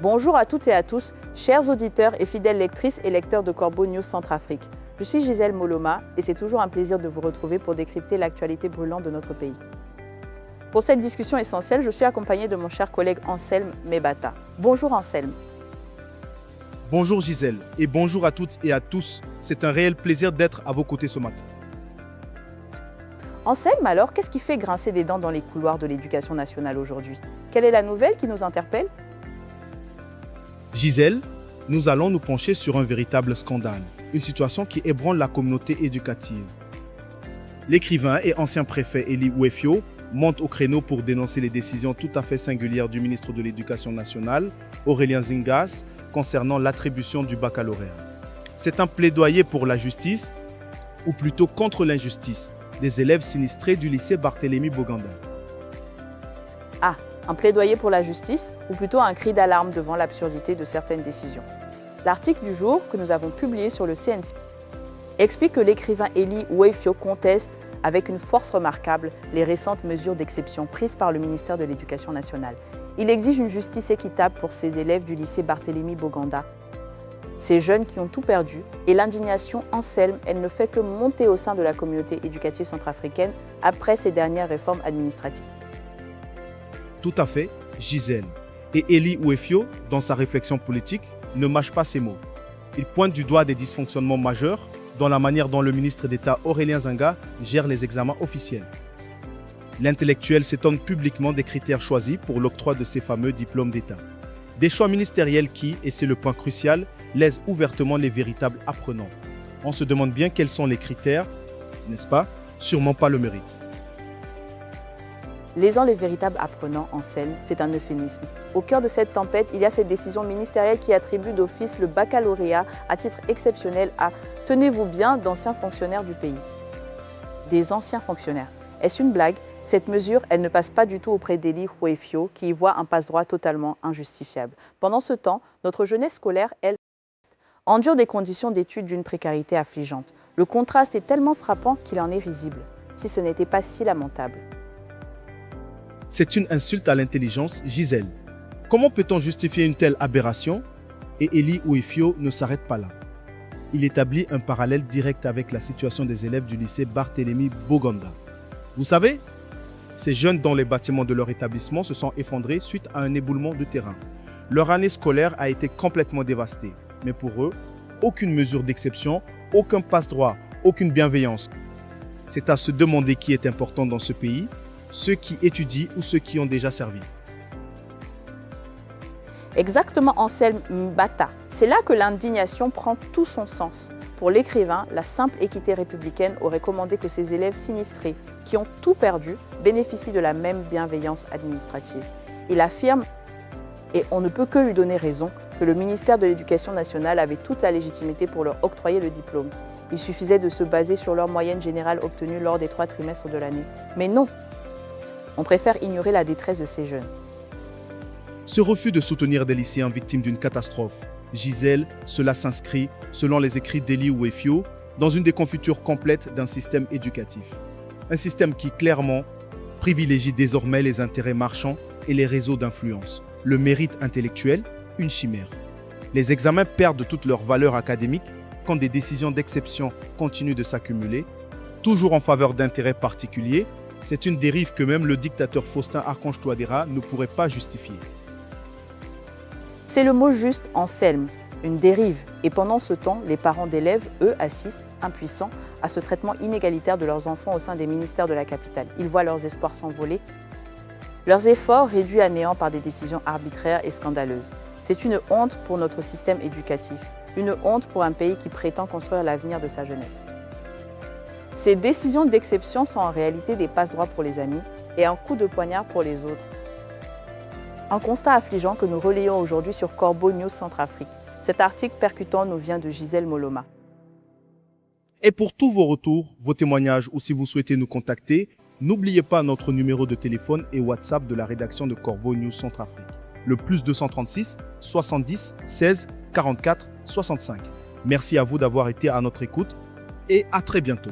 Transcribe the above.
Bonjour à toutes et à tous, chers auditeurs et fidèles lectrices et lecteurs de Corbeau News Centrafrique. Je suis Gisèle Moloma et c'est toujours un plaisir de vous retrouver pour décrypter l'actualité brûlante de notre pays. Pour cette discussion essentielle, je suis accompagnée de mon cher collègue Anselme Mebata. Bonjour Anselme. Bonjour Gisèle et bonjour à toutes et à tous. C'est un réel plaisir d'être à vos côtés ce matin. Anselme, alors, qu'est-ce qui fait grincer des dents dans les couloirs de l'éducation nationale aujourd'hui? Quelle est la nouvelle qui nous interpelle? Gisèle, nous allons nous pencher sur un véritable scandale, une situation qui ébranle la communauté éducative. L'écrivain et ancien préfet Eli Ouefio monte au créneau pour dénoncer les décisions tout à fait singulières du ministre de l'Éducation nationale, Aurélien Zingas, concernant l'attribution du baccalauréat. C'est un plaidoyer pour la justice, ou plutôt contre l'injustice, des élèves sinistrés du lycée Barthélemy Boganda. Ah, un plaidoyer pour la justice, ou plutôt un cri d'alarme devant l'absurdité de certaines décisions. L'article du jour que nous avons publié sur le CNC explique que l'écrivain Eli Ouefio conteste avec une force remarquable les récentes mesures d'exception prises par le ministère de l'Éducation nationale. Il exige une justice équitable pour ces élèves du lycée Barthélemy Boganda. Ces jeunes qui ont tout perdu, et l'indignation Anselme, elle ne fait que monter au sein de la communauté éducative centrafricaine après ces dernières réformes administratives. Tout à fait, Gisèle. Et Eli Ouefio, dans sa réflexion politique, ne mâche pas ses mots. Il pointe du doigt des dysfonctionnements majeurs dans la manière dont le ministre d'État Aurélien Zingas gère les examens officiels. L'intellectuel s'étonne publiquement des critères choisis pour l'octroi de ces fameux diplômes d'État. Des choix ministériels qui, et c'est le point crucial, lèsent ouvertement les véritables apprenants. On se demande bien quels sont les critères, n'est-ce pas? Sûrement pas le mérite. Lésant les véritables apprenants, Anselme, c'est un euphémisme. Au cœur de cette tempête, il y a cette décision ministérielle qui attribue d'office le baccalauréat à titre exceptionnel à, tenez-vous bien, d'anciens fonctionnaires du pays. Des anciens fonctionnaires. Est-ce une blague? Cette mesure, elle ne passe pas du tout auprès d'Eli Ouefio, qui y voit un passe-droit totalement injustifiable. Pendant ce temps, notre jeunesse scolaire, elle, endure des conditions d'études d'une précarité affligeante. Le contraste est tellement frappant qu'il en est risible, si ce n'était pas si lamentable. C'est une insulte à l'intelligence, Gisèle. Comment peut-on justifier une telle aberration? Et Eli Ouefio ne s'arrête pas là. Il établit un parallèle direct avec la situation des élèves du lycée Barthélemy Boganda. Vous savez, ces jeunes dont les bâtiments de leur établissement se sont effondrés suite à un éboulement de terrain. Leur année scolaire a été complètement dévastée. Mais pour eux, aucune mesure d'exception, aucun passe-droit, aucune bienveillance. C'est à se demander qui est important dans ce pays, ceux qui étudient ou ceux qui ont déjà servi. Exactement, Anselme Mbata. C'est là que l'indignation prend tout son sens. Pour l'écrivain, la simple équité républicaine aurait commandé que ces élèves sinistrés, qui ont tout perdu, bénéficient de la même bienveillance administrative. Il affirme, et on ne peut que lui donner raison, que le ministère de l'Éducation nationale avait toute la légitimité pour leur octroyer le diplôme. Il suffisait de se baser sur leur moyenne générale obtenue lors des 3 trimestres de l'année. Mais non! On préfère ignorer la détresse de ces jeunes. Ce refus de soutenir des lycéens victimes d'une catastrophe, Gisèle, cela s'inscrit, selon les écrits d'Eli Ouefio, dans une déconfiture complète d'un système éducatif. Un système qui, clairement, privilégie désormais les intérêts marchands et les réseaux d'influence. Le mérite intellectuel, une chimère. Les examens perdent toute leur valeur académique quand des décisions d'exception continuent de s'accumuler, toujours en faveur d'intérêts particuliers. C'est une dérive que même le dictateur Faustin Archange Touadéra ne pourrait pas justifier. C'est le mot juste, Anselme, une dérive. Et pendant ce temps, les parents d'élèves, eux, assistent, impuissants, à ce traitement inégalitaire de leurs enfants au sein des ministères de la capitale. Ils voient leurs espoirs s'envoler, leurs efforts réduits à néant par des décisions arbitraires et scandaleuses. C'est une honte pour notre système éducatif, une honte pour un pays qui prétend construire l'avenir de sa jeunesse. Ces décisions d'exception sont en réalité des passe-droits pour les amis et un coup de poignard pour les autres. Un constat affligeant que nous relayons aujourd'hui sur Corbeau News Centrafrique. Cet article percutant nous vient de Gisèle Moloma. Et pour tous vos retours, vos témoignages ou si vous souhaitez nous contacter, n'oubliez pas notre numéro de téléphone et WhatsApp de la rédaction de Corbeau News Centrafrique. Le +236 70 16 44 65. Merci à vous d'avoir été à notre écoute et à très bientôt.